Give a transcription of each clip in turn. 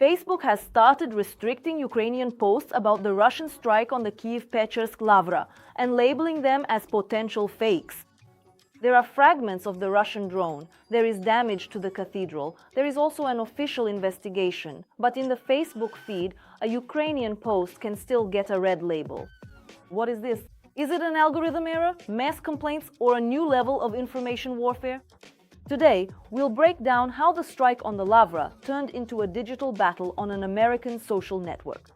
Facebook has started restricting Ukrainian posts about the Russian strike on the Kyiv-Pechерsk Lavra and labeling them as potential fakes. There are fragments of the Russian drone, there is damage to the cathedral, there is also an official investigation, but in the Facebook feed, a Ukrainian post can still get a red label. What is this? Is it an algorithm error, mass complaints, or a new level of information warfare? Today, we'll break down how the strike on the Lavra turned into a digital battle on an American social network.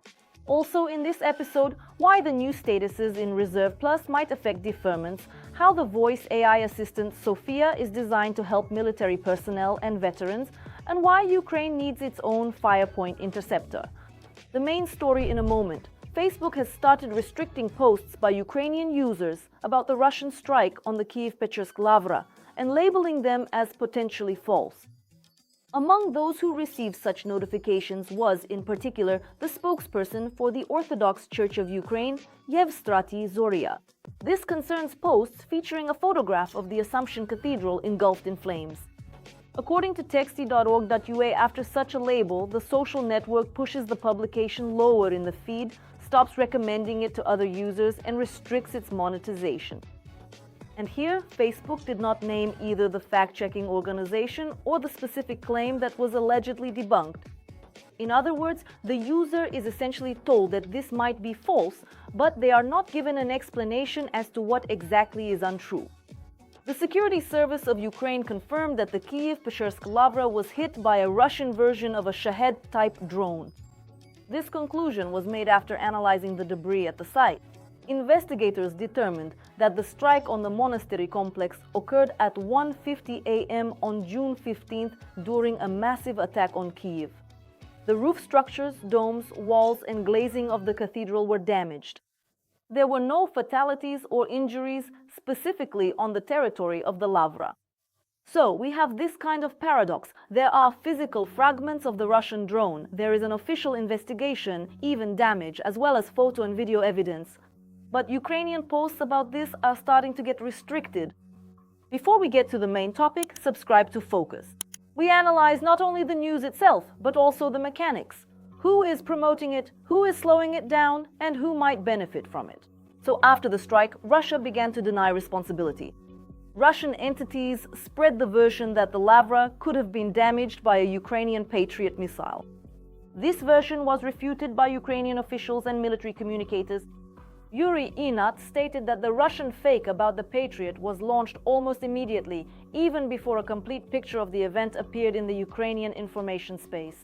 Also in this episode, why the new statuses in Reserve Plus might affect deferments, how the voice AI assistant Sophia is designed to help military personnel and veterans, and why Ukraine needs its own Firepoint interceptor. The main story in a moment. Facebook has started restricting posts by Ukrainian users about the Russian strike on the Kyiv-Pechерsk Lavra and labeling them as potentially false. Among those who received such notifications was, in particular, the spokesperson for the Orthodox Church of Ukraine, Yevstrati Zoria. This concerns posts featuring a photograph of the Assumption Cathedral engulfed in flames. According to texty.org.ua, after such a label, the social network pushes the publication lower in the feed, stops recommending it to other users, and restricts its monetization. And here, Facebook did not name either the fact-checking organization or the specific claim that was allegedly debunked. In other words, the user is essentially told that this might be false, but they are not given an explanation as to what exactly is untrue. The security service of Ukraine confirmed that the Kyiv-Pechерsk Lavra was hit by a Russian version of a Shahed-type drone. This conclusion was made after analyzing the debris at the site. Investigators determined that the strike on the monastery complex occurred at 1:50 a.m. on June 15th during a massive attack on Kyiv. The roof structures, domes, walls, and glazing of the cathedral were damaged. There were no fatalities or injuries specifically on the territory of the Lavra. So, we have this kind of paradox. There are physical fragments of the Russian drone, there is an official investigation, even damage, as well as photo and video evidence. But Ukrainian posts about this are starting to get restricted. Before we get to the main topic, subscribe to Focus. We analyze not only the news itself, but also the mechanics. Who is promoting it, who is slowing it down, and who might benefit from it. So after the strike, Russia began to deny responsibility. Russian entities spread the version that the Lavra could have been damaged by a Ukrainian Patriot missile. This version was refuted by Ukrainian officials and military communicators. Yuri Inat stated that the Russian fake about the Patriot was launched almost immediately, even before a complete picture of the event appeared in the Ukrainian information space.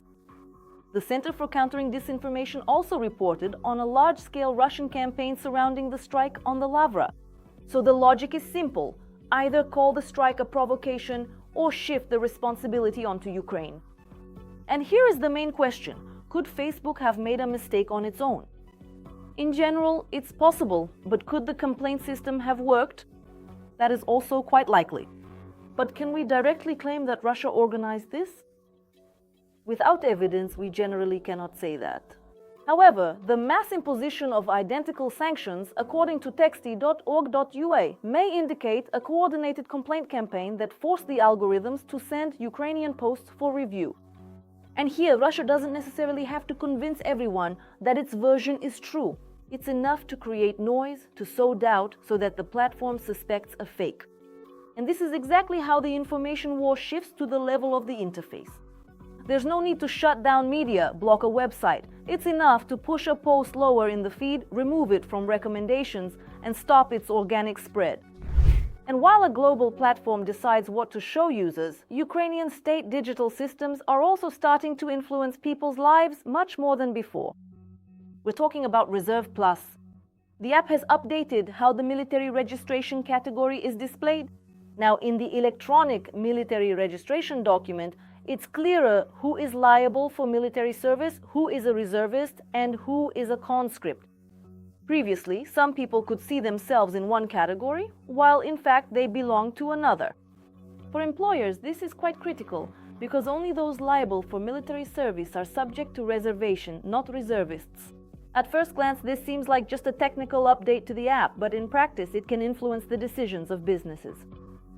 The Center for Countering Disinformation also reported on a large-scale Russian campaign surrounding the strike on the Lavra. So the logic is simple: either call the strike a provocation or shift the responsibility onto Ukraine. And here is the main question: could Facebook have made a mistake on its own? In general, it's possible, but could the complaint system have worked? That is also quite likely. But can we directly claim that Russia organized this? Without evidence, we generally cannot say that. However, the mass imposition of identical sanctions, according to texty.org.ua, may indicate a coordinated complaint campaign that forced the algorithms to send Ukrainian posts for review. And here, Russia doesn't necessarily have to convince everyone that its version is true. It's enough to create noise, to sow doubt, so that the platform suspects a fake. And this is exactly how the information war shifts to the level of the interface. There's no need to shut down media, block a website. It's enough to push a post lower in the feed, remove it from recommendations, and stop its organic spread. And while a global platform decides what to show users, Ukrainian state digital systems are also starting to influence people's lives much more than before. We're talking about Reserve Plus. The app has updated how the military registration category is displayed. Now, in the electronic military registration document, it's clearer who is liable for military service, who is a reservist, and who is a conscript. Previously, some people could see themselves in one category, while in fact they belong to another. For employers, this is quite critical, because only those liable for military service are subject to reservation, not reservists. At first glance, this seems like just a technical update to the app, but in practice, it can influence the decisions of businesses.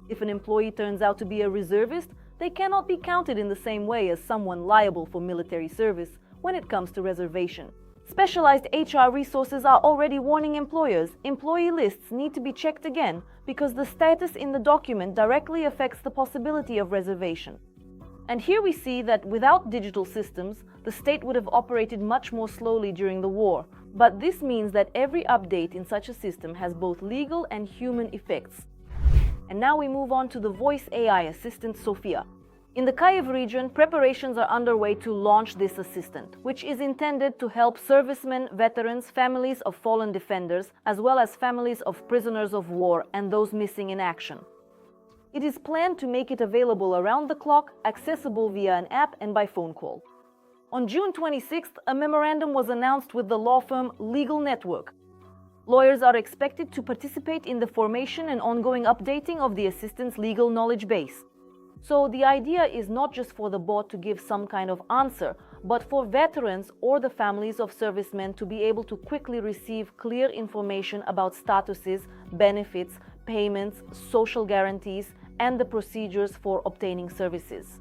If an employee turns out to be a reservist, they cannot be counted in the same way as someone liable for military service when it comes to reservation. Specialized HR resources are already warning employers employee lists need to be checked again because the status in the document directly affects the possibility of reservation. And here we see that without digital systems, the state would have operated much more slowly during the war. But this means that every update in such a system has both legal and human effects. And now we move on to the voice AI assistant Sophia. In the Kyiv region, preparations are underway to launch this assistant, which is intended to help servicemen, veterans, families of fallen defenders, as well as families of prisoners of war and those missing in action. It is planned to make it available around the clock, accessible via an app and by phone call. On June 26th, a memorandum was announced with the law firm Legal Network. Lawyers are expected to participate in the formation and ongoing updating of the assistant's legal knowledge base. So the idea is not just for the bot to give some kind of answer, but for veterans or the families of servicemen to be able to quickly receive clear information about statuses, benefits, payments, social guarantees, and the procedures for obtaining services.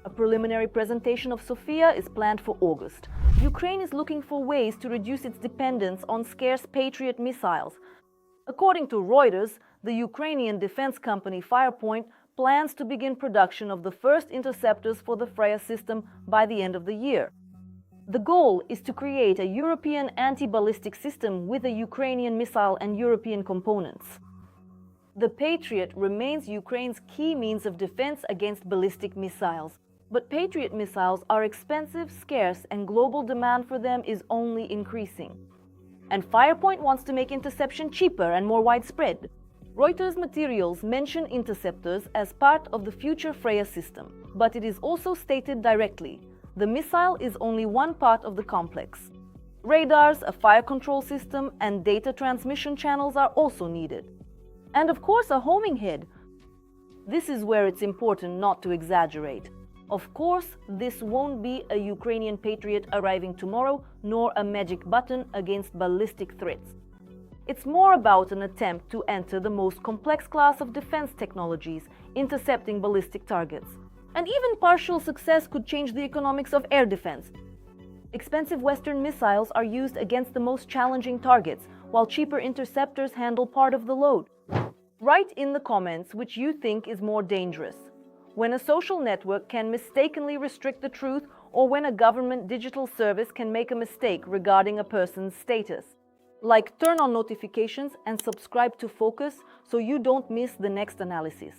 A preliminary presentation of Sophia is planned for August. Ukraine is looking for ways to reduce its dependence on scarce Patriot missiles. According to Reuters, the Ukrainian defense company Firepoint plans to begin production of the first interceptors for the Freya system by the end of the year. The goal is to create a European anti-ballistic system with a Ukrainian missile and European components. The Patriot remains Ukraine's key means of defense against ballistic missiles. But Patriot missiles are expensive, scarce, and global demand for them is only increasing. And Firepoint wants to make interception cheaper and more widespread. Reuters materials mention interceptors as part of the future Freya system, but it is also stated directly. The missile is only one part of the complex. Radars, a fire control system, and data transmission channels are also needed. And of course, a homing head. This is where it's important not to exaggerate. Of course, this won't be a Ukrainian Patriot arriving tomorrow, nor a magic button against ballistic threats. It's more about an attempt to enter the most complex class of defense technologies, intercepting ballistic targets. And even partial success could change the economics of air defense. Expensive Western missiles are used against the most challenging targets, while cheaper interceptors handle part of the load. Write in the comments which you think is more dangerous: when a social network can mistakenly restrict the truth, or when a government digital service can make a mistake regarding a person's status. Like, turn on notifications and subscribe to Focus so you don't miss the next analysis.